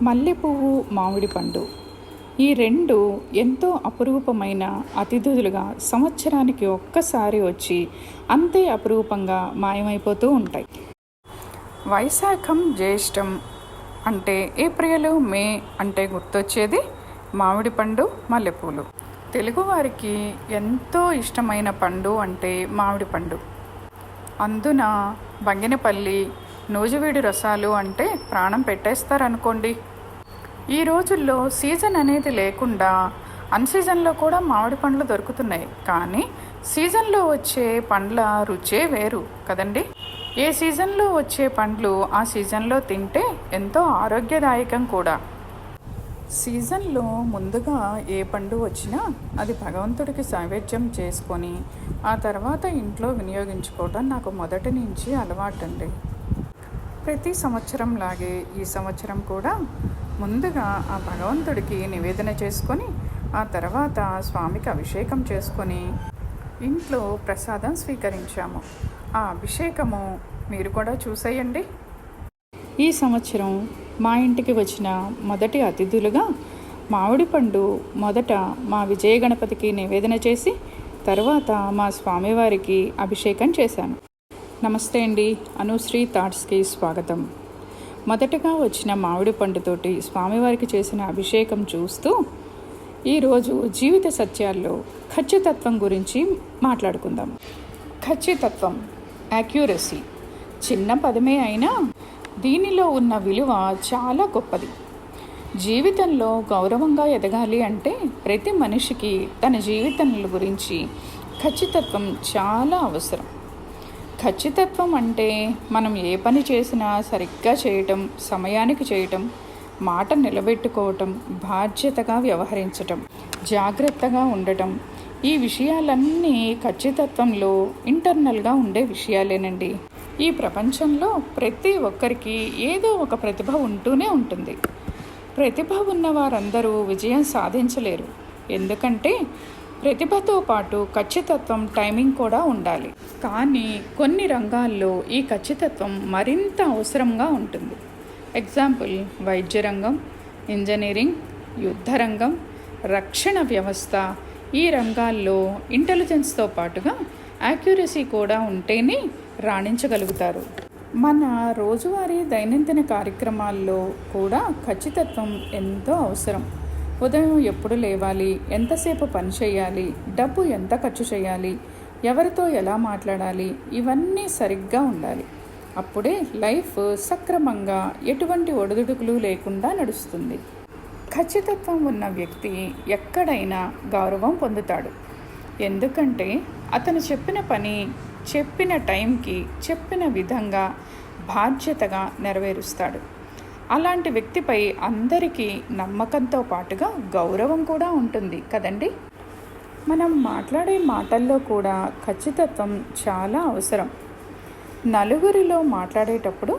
మల్లెపువ్వు, మామిడి పండు ఈ రెండు ఎంతో అపురూపమైన అతిథులుగా సంవత్సరానికి ఒక్కసారి వచ్చి అంతే అపురూపంగా మాయమైపోతూ ఉంటాయి. వైశాఖం, జ్యేష్టం అంటే ఏప్రిల్, మే అంటే గుర్తొచ్చేది మామిడి పండు, మల్లెపూలు. తెలుగువారికి ఎంతో ఇష్టమైన పండు అంటే మామిడి పండు. అందున బంగినపల్లి, నూజివీడు రసాలు అంటే ప్రాణం పెట్టేస్తారనుకోండి. ఈ రోజుల్లో సీజన్ అనేది లేకుండా అన్సీజన్లో కూడా మామిడి పండ్లు దొరుకుతున్నాయి. కానీ సీజన్లో వచ్చే పండ్ల రుచే వేరు కదండి. ఏ సీజన్లో వచ్చే పండ్లు ఆ సీజన్లో తింటే ఎంతో ఆరోగ్యదాయకం కూడా. సీజన్లో ముందుగా ఏ పండు వచ్చినా అది భగవంతుడికి నైవేద్యం చేసుకొని ఆ తర్వాత ఇంట్లో వినియోగించుకోవడం నాకు మొదటి నుంచి అలవాటండి. ప్రతి సంవత్సరం లాగే ఈ సంవత్సరం కూడా ముందుగా ఆ భగవంతుడికి నివేదన చేసుకొని ఆ తర్వాత స్వామికి అభిషేకం చేసుకొని ఇంట్లో ప్రసాదం స్వీకరించాము. ఆ అభిషేకము మీరు కూడా చూసేయండి. ఈ సంవత్సరం మా ఇంటికి వచ్చిన మొదటి అతిథులుగా మామిడి పండు మొదట మా విజయ గణపతికి నివేదన చేసి తర్వాత మా స్వామివారికి అభిషేకం చేశాను. నమస్తే అండి, అనుశ్రీ థాట్స్కి స్వాగతం. మొదటగా వచ్చిన మామిడి పండుతోటి స్వామివారికి చేసిన అభిషేకం చూస్తూ ఈరోజు జీవిత సత్యాల్లో ఖచ్చితత్వం గురించి మాట్లాడుకుందాం. ఖచ్చితత్వం, యాక్యురసీ చిన్న పదమే అయినా దీనిలో ఉన్న విలువ చాలా గొప్పది. జీవితంలో గౌరవంగా ఎదగాలి అంటే ప్రతి మనిషికి తన జీవితంలో గురించి ఖచ్చితత్వం చాలా అవసరం. ఖచ్చితత్వం అంటే మనం ఏ పని చేసినా సరిగ్గా చేయటం, సమయానికి చేయటం, మాట నిలబెట్టుకోవటం, బాధ్యతగా వ్యవహరించటం, జాగ్రత్తగా ఉండటం. ఈ విషయాలన్నీ ఖచ్చితత్వంలో ఇంటర్నల్గా ఉండే విషయాలేనండి. ఈ ప్రపంచంలో ప్రతి ఒక్కరికి ఏదో ఒక ప్రతిభ ఉంటూనే ఉంటుంది. ప్రతిభ ఉన్న వారందరూ విజయం సాధించలేరు. ఎందుకంటే ప్రతిభతో పాటు ఖచ్చితత్వం, టైమింగ్ కూడా ఉండాలి. కానీ కొన్ని రంగాల్లో ఈ ఖచ్చితత్వం మరింత అవసరంగా ఉంటుంది. ఎగ్జాంపుల్ వైద్య రంగం, ఇంజనీరింగ్, యుద్ధ రంగం, రక్షణ వ్యవస్థ. ఈ రంగాల్లో ఇంటెలిజెన్స్తో పాటుగా యాక్యురసీ కూడా ఉంటేనే రాణించగలుగుతారు. మన రోజువారీ దైనందిన కార్యక్రమాల్లో కూడా ఖచ్చితత్వం ఎంతో అవసరం. ఉదయం ఎప్పుడు లేవాలి, ఎంతసేపు పని చేయాలి, డబ్బు ఎంత ఖర్చు చేయాలి, ఎవరితో ఎలా మాట్లాడాలి, ఇవన్నీ సరిగ్గా ఉండాలి. అప్పుడే లైఫ్ సక్రమంగా ఎటువంటి ఒడిదుడుకులు లేకుండా నడుస్తుంది. ఖచ్చితత్వం ఉన్న వ్యక్తి ఎక్కడైనా గౌరవం పొందుతాడు. ఎందుకంటే అతను చెప్పిన పని చెప్పిన టైంకి, చెప్పిన విధంగా బాధ్యతగా నెరవేరుస్తాడు. అలాంటి వ్యక్తిపై అందరికీ నమ్మకంతో పాటుగా గౌరవం కూడా ఉంటుంది కదండి. మనం మాట్లాడే మాటల్లో కూడా ఖచ్చితత్వం చాలా అవసరం. నలుగురిలో మాట్లాడేటప్పుడు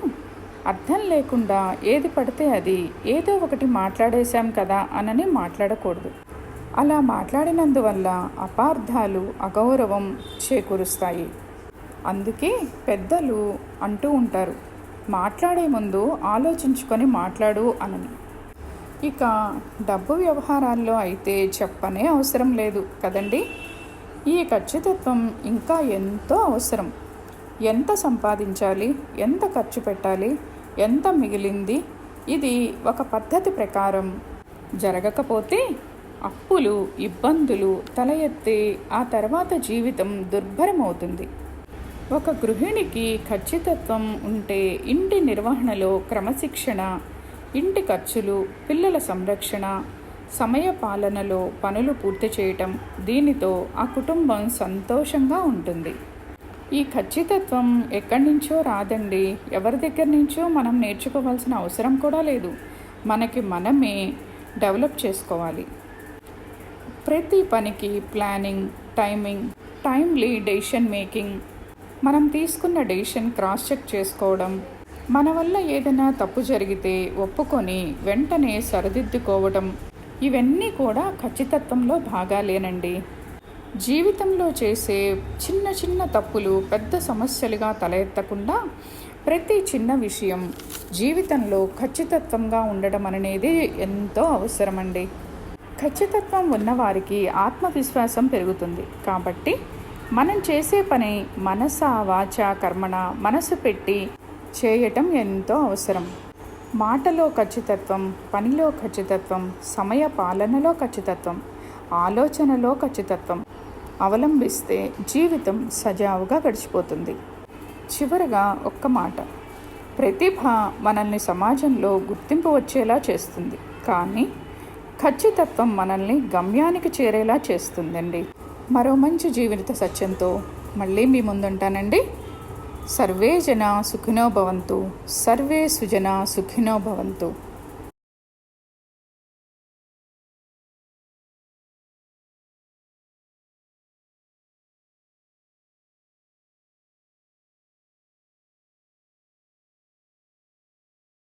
అర్థం లేకుండా ఏది పడితే అది ఏదో ఒకటి మాట్లాడేశాం కదా అనని మాట్లాడకూడదు. అలా మాట్లాడినందువల్ల అపార్థాలు, అగౌరవం చేకూరుస్తాయి. అందుకే పెద్దలు అంటూ ఉంటారు, మాట్లాడే ముందు ఆలోచించుకొని మాట్లాడు అని. ఇక డబ్బు వ్యవహారాల్లో అయితే చెప్పనే అవసరం లేదు కదండి. ఈ ఖచ్చితత్వం ఇంకా ఎంతో అవసరం. ఎంత సంపాదించాలి, ఎంత ఖర్చు పెట్టాలి, ఎంత మిగిలింది, ఇది ఒక పద్ధతి ప్రకారం జరగకపోతే అప్పులు, ఇబ్బందులు తల ఎత్తి ఆ తర్వాత జీవితం దుర్భరమవుతుంది. ఒక గృహిణికి ఖచ్చితత్వం ఉంటే ఇంటి నిర్వహణలో క్రమశిక్షణ, ఇంటి ఖర్చులు, పిల్లల సంరక్షణ, సమయ పాలనలో పనులు పూర్తి చేయటం, దీనితో ఆ కుటుంబం సంతోషంగా ఉంటుంది. ఈ ఖచ్చితత్వం ఎక్కడి నుంచో రాదండి. ఎవరి దగ్గర నుంచో మనం నేర్చుకోవాల్సిన అవసరం కూడా లేదు. మనకి మనమే డెవలప్ చేసుకోవాలి. ప్రతి పనికి planning, timing, timely decision making, మనం తీసుకున్న డెసిషన్ క్రాస్ చెక్ చేసుకోవడం, మన వల్ల ఏదైనా తప్పు జరిగితే ఒప్పుకొని వెంటనే సరిదిద్దుకోవడం, ఇవన్నీ కూడా ఖచ్చితత్వంలో భాగాలేనండి. జీవితంలో చేసే చిన్న చిన్న తప్పులు పెద్ద సమస్యలుగా తల ఎత్తకుండా ప్రతి చిన్న విషయం జీవితంలో ఖచ్చితత్వంగా ఉండడం అనేది ఎంతో అవసరమండి. ఖచ్చితత్వం ఉన్నవారికి ఆత్మవిశ్వాసం పెరుగుతుంది. కాబట్టి మనం చేసే పని మనస వాచ కర్మణ మనసు పెట్టి చేయటం ఎంతో అవసరం. మాటలో ఖచ్చితత్వం, పనిలో ఖచ్చితత్వం, సమయ పాలనలో ఖచ్చితత్వం, ఆలోచనలో ఖచ్చితత్వం అవలంబిస్తే జీవితం సజావుగా గడిచిపోతుంది. చివరగా ఒక్క మాట, ప్రతిభ మనల్ని సమాజంలో గుర్తింపు వచ్చేలా చేస్తుంది, కానీ ఖచ్చితత్వం మనల్ని గమ్యానికి చేరేలా చేస్తుందండి. మరో మంచి జీవిత సత్యంతో మళ్ళీ మీ ముందుంటానండి. సర్వే జనా సుఖినో భవంతు, సర్వే సుజనా సుఖినో భవంతు.